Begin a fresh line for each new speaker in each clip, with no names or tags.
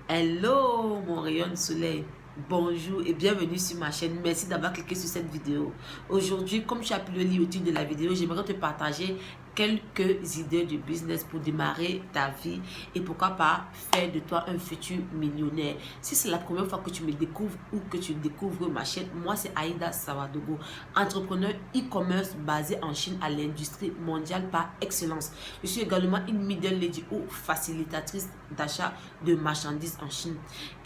Hello mon rayon de soleil, bonjour et bienvenue sur ma chaîne. Merci d'avoir cliqué sur cette vidéo. Aujourd'hui, comme tu as pu le lire au titre de la vidéo, j'aimerais te partager quelques idées de business pour démarrer ta vie et pourquoi pas faire de toi un futur millionnaire. Si c'est la première fois que tu me découvres ou que tu découvres ma chaîne, moi c'est Aïda Sawadogo, entrepreneur e-commerce basé en Chine à l'industrie mondiale par excellence. Je suis également une middle lady ou facilitatrice d'achat de marchandises en Chine.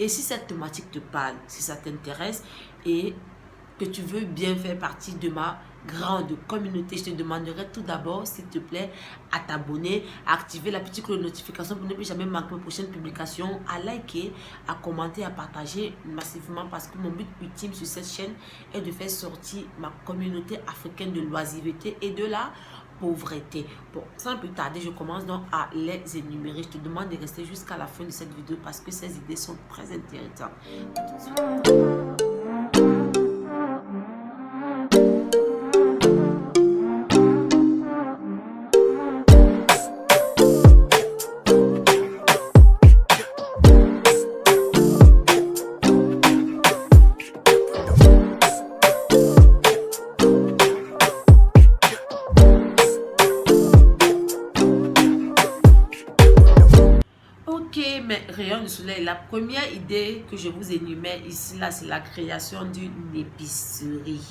Et si cette thématique te parle, si ça t'intéresse et que tu veux bien faire partie de ma grande communauté, je te demanderai tout d'abord, s'il te plaît, à t'abonner, à activer la petite cloche de notification pour ne plus jamais manquer mes prochaines publications, à liker, à commenter, à partager massivement parce que mon but ultime sur cette chaîne est de faire sortir ma communauté africaine de l'oisiveté et de la pauvreté. Bon, sans plus tarder, je commence donc à les énumérer. Je te demande de rester jusqu'à la fin de cette vidéo parce que ces idées sont très intéressantes. Ok, mais rayon du soleil, la première idée que je vous énumère ici, là, c'est la création d'une épicerie.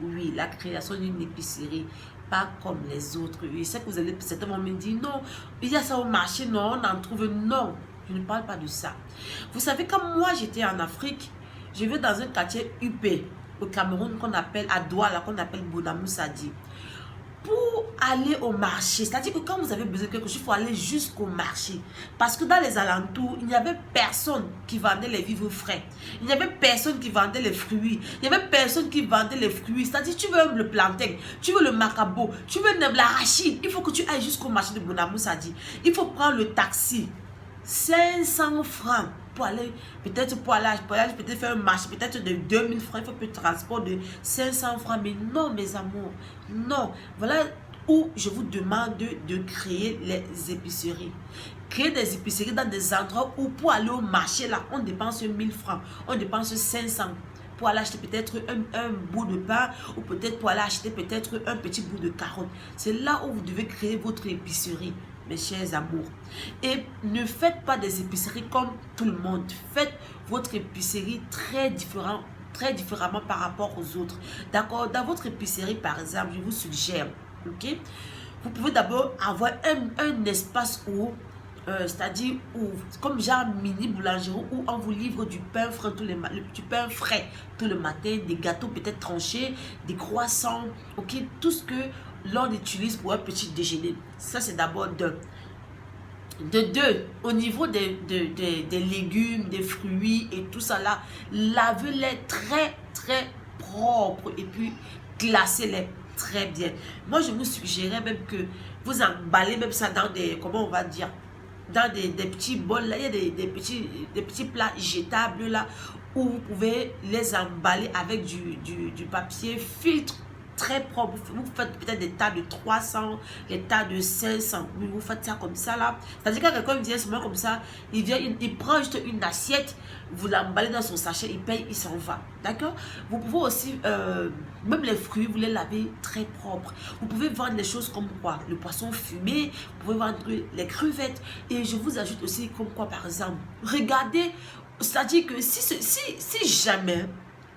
Oui, la création d'une épicerie, pas comme les autres. Je sais que vous allez certainement me dire, non, il y a ça au marché, non, on en trouve. Non, je ne parle pas de ça. Vous savez, quand moi j'étais en Afrique, je vais dans un quartier UP, au Cameroun, qu'on appelle, à Douala, qu'on appelle Bonamou Sadi. Pour aller au marché, c'est-à-dire que quand vous avez besoin de quelque chose, il faut aller jusqu'au marché. Parce que dans les alentours, il n'y avait personne qui vendait les vivres frais. Il n'y avait personne qui vendait les fruits. Il n'y avait personne qui vendait les fruits. C'est-à-dire, tu veux le plantain, tu veux le macabo, tu veux l'arachide. Il faut que tu ailles jusqu'au marché de Bonamou Sadi. Il faut prendre le taxi. 500 francs pour aller, peut-être peut-être faire un marché, peut-être de 2000 francs, il faut peut-être transport de 500 francs. Mais non, mes amours, non. Voilà où je vous demande de créer les épiceries. Créer des épiceries dans des endroits où pour aller au marché, là, on dépense 1000 francs, on dépense 500 pour aller acheter peut-être un bout de pain ou peut-être pour aller acheter peut-être un petit bout de carotte. C'est là où vous devez créer votre épicerie, mes chers amours. Et ne faites pas des épiceries comme tout le monde. Faites votre épicerie très différemment par rapport aux autres. D'accord? Dans votre épicerie, par exemple, je vous suggère, ok? Vous pouvez d'abord avoir un espace où c'est-à-dire comme genre mini boulangerie où on vous livre du pain frais du pain frais tout le matin, des gâteaux peut-être tranchés, des croissants, ok, tout ce que l'on utilise pour un petit déjeuner. Ça c'est d'abord de deux, au niveau des légumes, des fruits et tout ça là, lavez-les très propres et puis glacez-les très bien. Moi je vous suggérais même que vous emballez même ça dans des, comment on va dire, dans des petits bols, là, il y a des petits plats jetables là, où vous pouvez les emballer avec du papier filtre très propre. Vous faites peut-être des tas de 300, des tas de 500, mais vous faites ça comme ça là. C'est-à-dire que quelqu'un vient seulement comme ça, il vient, il prend juste une assiette, vous l'emballez dans son sachet, il paye, il s'en va. D'accord? Vous pouvez aussi, même les fruits, vous les lavez très propres. Vous pouvez vendre des choses comme quoi? Le poisson fumé, vous pouvez vendre les crevettes. Et je vous ajoute aussi comme quoi, par exemple, regardez, c'est-à-dire que si jamais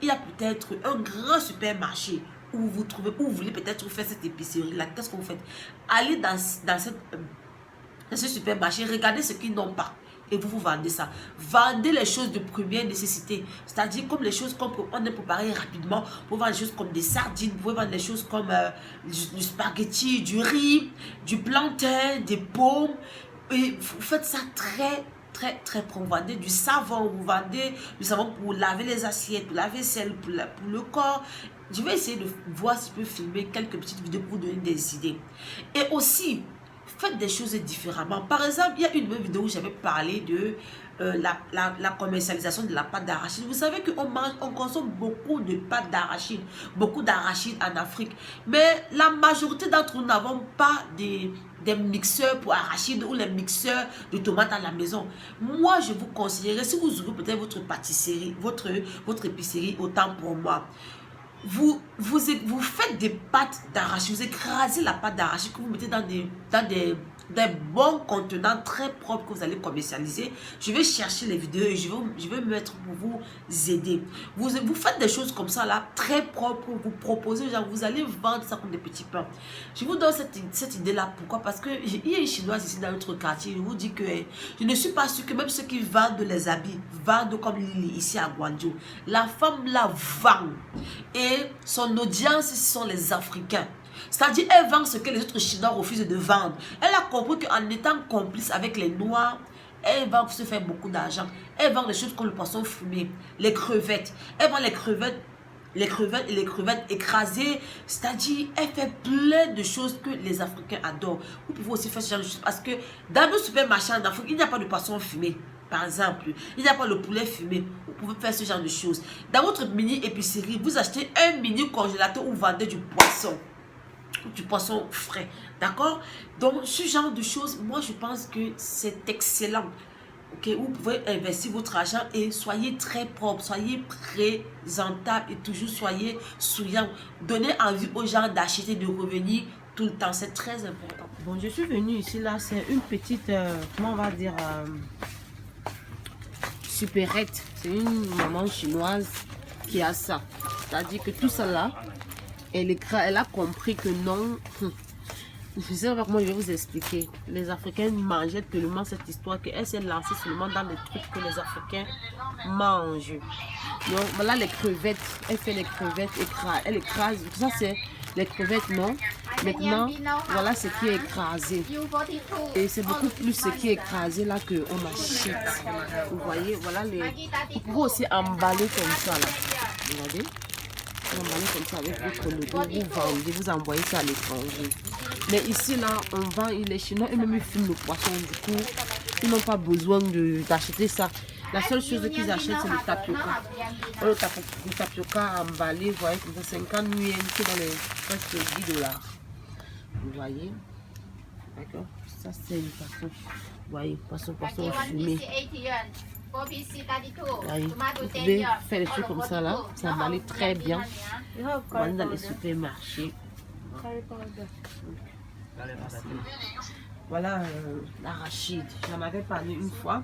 il y a peut-être un grand supermarché où vous trouvez, où vous voulez peut-être faire cette épicerie là, qu'est-ce que vous faites? Allez dans ce supermarché, regardez ce qu'ils n'ont pas et vous vendez ça. Vendez les choses de première nécessité, c'est-à-dire comme les choses qu'on est préparé rapidement. Vous pouvez vendre des choses comme des sardines, vous pouvez vendre des choses comme du spaghetti, du riz, du plantain, des pommes. Et vous faites ça très propre. Vous vendez du savon, vous vendez du savon pour laver les assiettes, pour la vaisselle, pour le corps. Je vais essayer de voir si je peux filmer quelques petites vidéos pour vous donner des idées. Et aussi, faites des choses différemment. Par exemple, il y a une même vidéo où j'avais parlé de la commercialisation de la pâte d'arachide. Vous savez on consomme beaucoup de pâte d'arachide, beaucoup d'arachide en Afrique. Mais la majorité d'entre nous n'avons pas des mixeurs pour arachide ou les mixeurs de tomates à la maison. Moi, je vous conseillerais, si vous ouvrez peut-être votre pâtisserie, votre épicerie, autant pour moi, vous faites des pâtes d'arachide, vous écrasez la pâte d'arachide que vous mettez dans des bons contenants très propres que vous allez commercialiser. Je vais chercher les vidéos et je vais mettre pour vous aider. Vous faites des choses comme ça là, très propres, vous proposez, genre vous allez vendre ça comme des petits pains. Je vous donne cette idée là, pourquoi? Parce qu'il y a une chinoise ici dans notre quartier, je vous dis que je ne suis pas sûre que même ceux qui vendent les habits, vendent comme Lily ici à Guangzhou. La femme là vend et son audience ce sont les Africains. C'est-à-dire, elle vend ce que les autres Chinois refusent de vendre. Elle a compris qu'en étant complice avec les Noirs, elle va se faire beaucoup d'argent. Elle vend des choses comme le poisson fumé, les crevettes. Elle vend les crevettes et les crevettes écrasées. C'est-à-dire, elle fait plein de choses que les Africains adorent. Vous pouvez aussi faire ce genre de choses parce que dans nos supermarchés en Afrique, il n'y a pas de poisson fumé. Par exemple, il n'y a pas le poulet fumé. Vous pouvez faire ce genre de choses. Dans votre mini épicerie, vous achetez un mini congélateur où vous vendez du poisson frais, d'accord? Donc ce genre de choses, moi je pense que c'est excellent. Ok, vous pouvez investir votre argent et soyez très propre, soyez présentable et toujours soyez souriant. Donnez envie aux gens d'acheter, de revenir tout le temps, c'est très important. Bon, je suis venue ici là, c'est une petite, comment on va dire, supérette. C'est une maman chinoise qui a ça. C'est-à-dire que tout ça là, elle a compris que non. Je ne sais pas comment je vais vous expliquer. Les Africains mangeaient tellement cette histoire qu'elle s'est lancée seulement dans les trucs que les Africains mangent. Donc voilà les crevettes. Elle fait les crevettes, elle écrase. Ça c'est les crevettes, non? Maintenant, voilà ce qui est écrasé. Et c'est beaucoup plus ce qui est écrasé là qu'on achète. Vous voyez, voilà les. Vous pouvez aussi emballer comme ça là. Regardez. Vous emballez comme ça avec votre logo, vous vendez, vous envoyez ça à l'étranger. Mais ici là, on vend, les Chinois eux-mêmes ils fument le poisson, du coup, ils n'ont pas besoin d'acheter ça. La seule chose qu'ils achètent, c'est le tapioca. Le tapioca emballé, vous voyez, comme ça, 50 yuan, c'est dans les presque 10 $. Vous voyez? D'accord? Ça, c'est une façon. Vous voyez, poisson fumé. Voyez, vous pouvez faire des trucs comme ça là, ça va aller très bien. On va aller dans les supermarchés. Voilà l'arachide. J'en avais parlé une fois.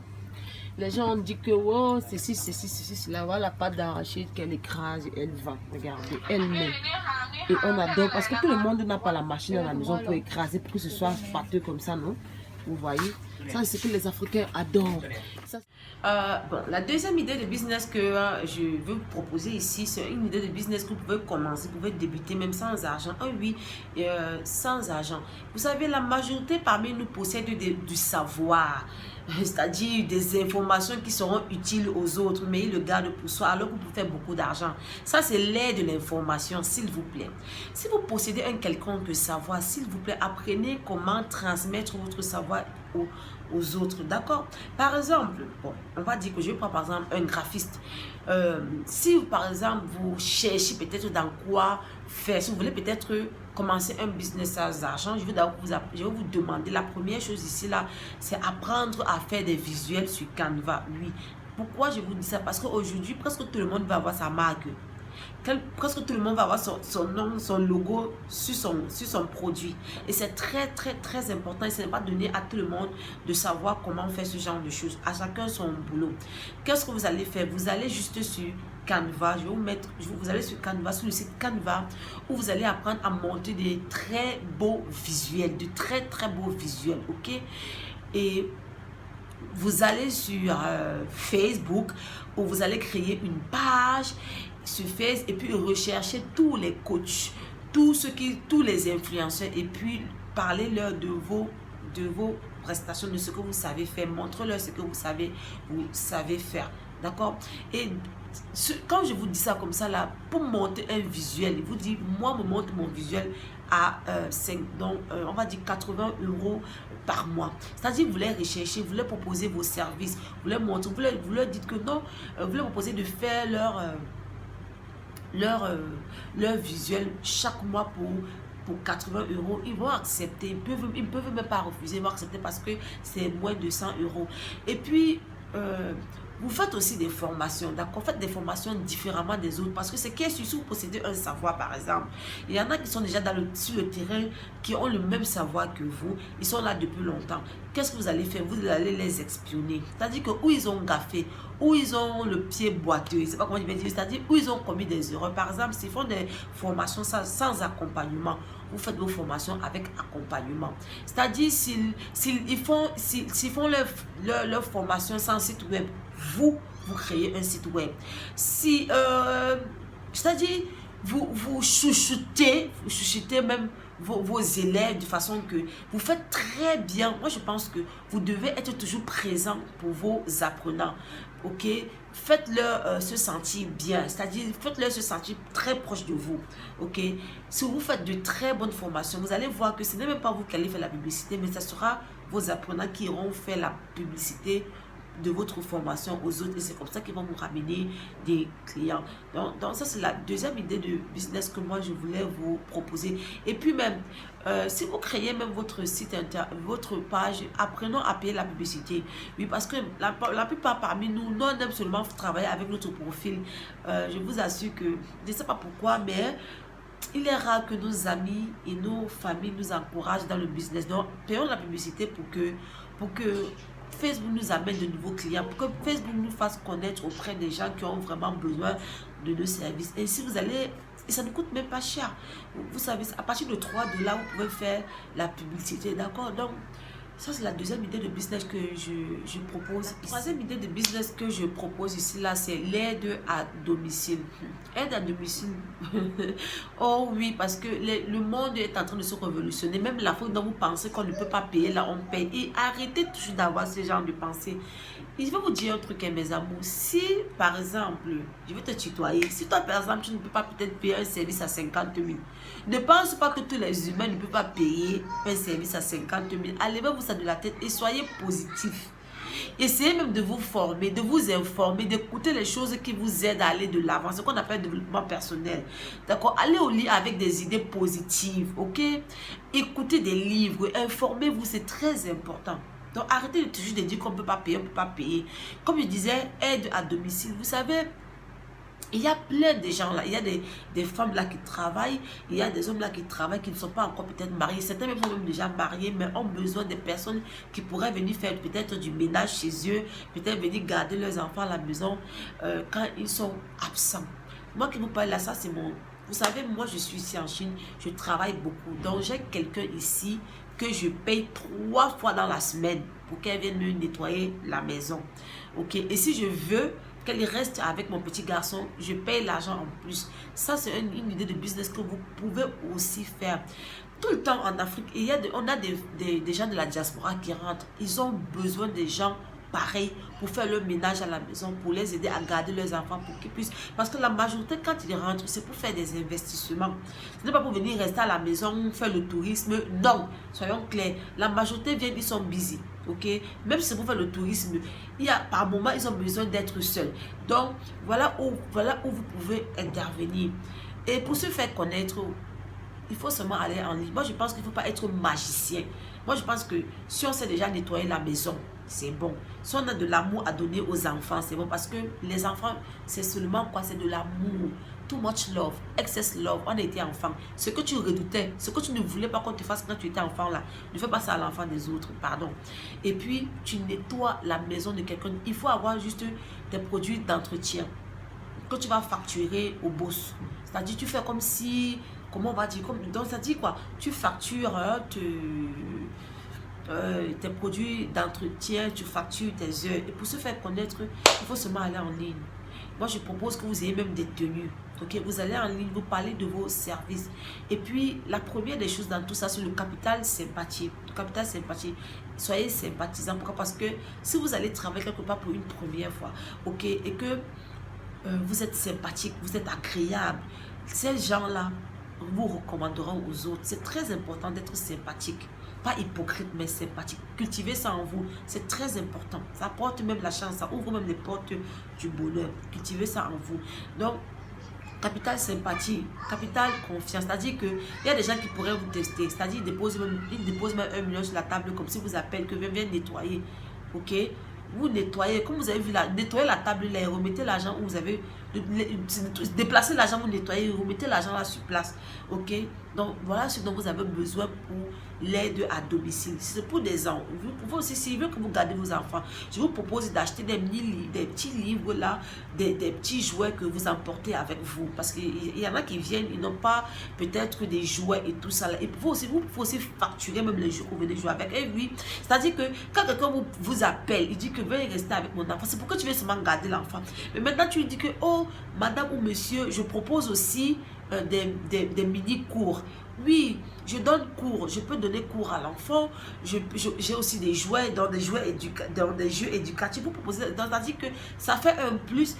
Les gens ont dit que oh, ceci, cela. Voilà la pâte d'arachide qu'elle écrase et elle vend. Regardez, elle met. Et on adore parce que tout le monde n'a pas la machine à la maison pour écraser, pour que ce soit pâteux comme ça, non? Vous voyez, ça c'est ce que les Africains adorent. Ça, bon, la deuxième idée de business que je veux vous proposer ici, c'est une idée de business que vous pouvez commencer, vous pouvez débuter même sans argent. Oui, sans argent. Vous savez, la majorité parmi nous possède du savoir, c'est-à-dire des informations qui seront utiles aux autres, mais ils le gardent pour soi alors que vous pouvez faire beaucoup d'argent. Ça, c'est l'aide de l'information, s'il vous plaît. Si vous possédez un quelconque savoir, s'il vous plaît, apprenez comment transmettre votre savoir aux autres, d'accord? Par exemple, bon, on va dire que je prends par exemple un graphiste. Si par exemple vous cherchez peut-être dans quoi faire, si vous voulez peut-être commencer un business sans argent, je vais vous demander, la première chose ici là, c'est apprendre à faire des visuels sur Canva. Oui. Pourquoi je vous dis ça? Parce qu'aujourd'hui, presque tout le monde va avoir sa marque. Presque tout le monde va avoir son nom, son logo sur son produit. Et c'est très, très, très important. Et ce n'est pas donné à tout le monde de savoir comment faire ce genre de choses. À chacun son boulot. Qu'est-ce que vous allez faire? Vous allez juste sur Canva. Je vais vous mettre, vous allez sur Canva, sur le site Canva, où vous allez apprendre à monter des très beaux visuels. De très, très beaux visuels. Ok? Et vous allez sur Facebook, où vous allez créer une page sur Facebook et puis rechercher tous les coachs, tous les influenceurs et puis parler leur de vos prestations, de ce que vous savez faire. Montrez-leur ce que vous savez faire. D'accord? Et quand je vous dis ça comme ça, là, pour monter un visuel, il vous dit, moi, me montre mon visuel à on va dire 80 € par mois. C'est-à-dire, vous les recherchez, vous leur proposez vos services, vous leur montrez, vous leur dites que non, vous leur proposez de faire leur visuel chaque mois pour 80 €. Ils vont accepter, ils ne peuvent même pas refuser, ils vont accepter parce que c'est moins de 100 €. Et puis, vous faites aussi des formations, d'accord? Faites des formations différemment des autres parce que c'est que si vous possédez un savoir, par exemple, il y en a qui sont déjà sur le terrain, qui ont le même savoir que vous, ils sont là depuis longtemps. Qu'est-ce que vous allez faire? Vous allez les espionner. C'est-à-dire que où ils ont gaffé, où ils ont le pied boiteux, c'est pas comment je vais dire, c'est-à-dire où ils ont commis des erreurs. Par exemple, s'ils font des formations sans accompagnement, vous faites vos formations avec accompagnement. C'est-à-dire s'ils font leur formation sans site web, vous créez un site web. C'est-à-dire vous chouchoutez même vos élèves de façon que vous faites très bien. Moi, je pense que vous devez être toujours présent pour vos apprenants. Ok, faites-leur se sentir bien, c'est-à-dire faites-leur se sentir très proche de vous. Ok, si vous faites de très bonnes formations, vous allez voir que ce n'est même pas vous qui allez faire la publicité, mais ce sera vos apprenants qui iront faire la publicité de votre formation aux autres, et c'est comme ça qu'ils vont vous ramener des clients. Donc ça, c'est la deuxième idée de business que moi je voulais vous proposer. Et puis même si vous créez même votre site votre page, apprenons à payer la publicité. Oui, parce que la plupart parmi nous, on aime seulement travailler avec notre profil. Je vous assure que, je ne sais pas pourquoi, mais il est rare que nos amis et nos familles nous encouragent dans le business. Donc payons la publicité pour que Facebook nous amène de nouveaux clients, pour que Facebook nous fasse connaître auprès des gens qui ont vraiment besoin de nos services. Et si vous allez, et ça ne coûte même pas cher. Vous savez, à partir de 3 $, vous pouvez faire la publicité, d'accord? Donc, ça, c'est la deuxième idée de business que je propose. La troisième idée de business que je propose ici, là, c'est l'aide à domicile. Aide à domicile. Oh oui, parce que le monde est en train de se révolutionner. Même la fois dont vous pensez qu'on ne peut pas payer, là, on paye. Et arrêtez toujours d'avoir ce genre de pensée. Et je vais vous dire un truc, mes amours. Si, par exemple, je vais te tutoyer. Si toi, par exemple, tu ne peux pas peut-être payer un service à 50 000, ne pense pas que tous les humains ne peuvent pas payer un service à 50 000. Enlevez-vous ça de la tête et soyez positif. Essayez même de vous former, de vous informer, d'écouter les choses qui vous aident à aller de l'avant. Ce qu'on appelle développement personnel. D'accord? Allez au lit avec des idées positives. Ok? Écoutez des livres, informez-vous, c'est très important. Donc arrêtez de toujours de dire qu'on ne peut pas payer, on ne peut pas payer. Comme je disais, aide à domicile. Vous savez, il y a plein de gens là, il y a des femmes là qui travaillent, il y a des hommes là qui travaillent, qui ne sont pas encore peut-être mariés. Certains même sont même déjà mariés, mais ont besoin de personnes qui pourraient venir faire peut-être du ménage chez eux, peut-être venir garder leurs enfants à la maison quand ils sont absents. Moi qui vous parle là, ça c'est mon... Vous savez, moi je suis ici en Chine, je travaille beaucoup. Donc j'ai quelqu'un ici que je paye 3 fois dans la semaine pour qu'elle vienne me nettoyer la maison. Ok, et si je veux qu'elle reste avec mon petit garçon, je paye l'argent en plus. Ça, c'est une idée de business que vous pouvez aussi faire. Tout le temps en Afrique, on a des gens de la diaspora qui rentrent. Ils ont besoin des gens pareils pour faire le ménage à la maison, pour les aider à garder leurs enfants, pour qu'ils puissent... Parce que la majorité, quand ils rentrent, c'est pour faire des investissements. Ce n'est pas pour venir rester à la maison, faire le tourisme. Non, soyons clairs. La majorité viennent, ils sont busy. Ok, même si c'est pour faire le tourisme, par moment ils ont besoin d'être seuls. Donc voilà où vous pouvez intervenir. Et pour se faire connaître, il faut seulement aller en ligne. Moi je pense qu'il ne faut pas être magicien. Moi je pense que si on sait déjà nettoyer la maison, c'est bon. Si on a de l'amour à donner aux enfants, c'est bon. Parce que les enfants, c'est seulement quoi? C'est de l'amour. Too much love, excess love. On était enfant. Ce que tu redoutais, ce que tu ne voulais pas qu'on te fasse quand tu étais enfant là, ne fais pas ça à l'enfant des autres, pardon. Et puis, tu nettoies la maison de quelqu'un. Il faut avoir juste des produits d'entretien que tu vas facturer au boss. C'est-à-dire, tu fais comme si, comment on va dire, donc ça dit quoi? Tu factures tes produits d'entretien, tu factures tes heures. Et pour se faire connaître, il faut seulement aller en ligne. Moi, je propose que vous ayez même des tenues. Ok, vous allez en ligne, vous parlez de vos services. Et puis, la première des choses dans tout ça, c'est le capital sympathie. Le capital sympathie. Soyez sympathisant. Pourquoi? Parce que si vous allez travailler quelque part pour une première fois, ok, et que vous êtes sympathique, vous êtes agréable, ces gens-là vous recommanderont aux autres. C'est très important d'être sympathique. Pas hypocrite, mais sympathique. Cultivez ça en vous. C'est très important. Ça apporte même la chance. Ça ouvre même les portes du bonheur. Cultivez ça en vous. Donc, capital sympathie, capital confiance. C'est-à-dire qu'il y a des gens qui pourraient vous tester. C'est-à-dire ils déposent même 1 million sur la table comme si vous appelez que viens nettoyer. Ok? Vous nettoyez, comme vous avez vu là, nettoyez la table là et remettez l'argent où vous avez, déplacez l'argent, vous nettoyez, remettez l'argent là sur place. Ok? Donc voilà ce dont vous avez besoin pour l'aide à domicile. C'est pour des enfants. Vous pouvez aussi, s'il veut que vous gardez vos enfants, je vous propose d'acheter des petits livres là, des petits jouets que vous emportez avec vous. Parce qu'il y en a qui viennent, ils n'ont pas peut-être des jouets et tout ça là. Et vous pouvez aussi facturer même les jeux que vous venez jouer avec. Et oui, c'est-à-dire que quand quelqu'un vous appelle, il dit que veuillez rester avec mon enfant, c'est pourquoi tu veux seulement garder l'enfant. Mais maintenant tu lui dis que, oh, madame ou monsieur, je propose aussi des mini-cours. Oui, je donne cours, je peux donner cours à l'enfant, j'ai aussi des jouets, dans des jeux éducatifs. Vous proposez, c'est-à-dire que ça fait un plus,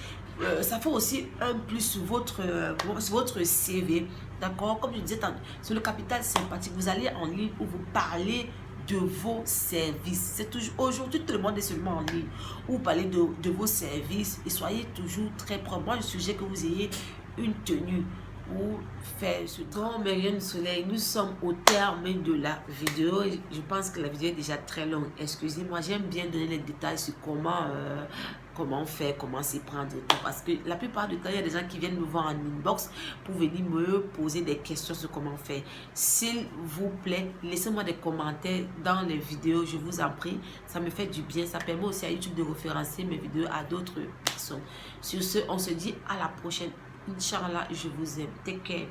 ça fait aussi un plus sur votre CV, d'accord? Comme je disais, sur le capital sympathique, vous allez en ligne où vous parlez de vos services. C'est toujours, aujourd'hui, tout le monde est seulement en ligne, où vous parlez de vos services et soyez toujours très propre. Moi, je suggère que vous ayez une tenue pour faire ce temps. Myriam Soleil, nous sommes au terme de la vidéo. Je pense que la vidéo est déjà très longue. Excusez-moi, j'aime bien donner les détails sur comment faire, comment s'y prendre. Parce que la plupart du temps, il y a des gens qui viennent me voir en inbox pour venir me poser des questions sur comment faire. S'il vous plaît, laissez-moi des commentaires dans les vidéos, je vous en prie. Ça me fait du bien. Ça permet aussi à YouTube de référencer mes vidéos à d'autres personnes. Sur ce, on se dit à la prochaine. Inch'Allah, je vous aime. Take care.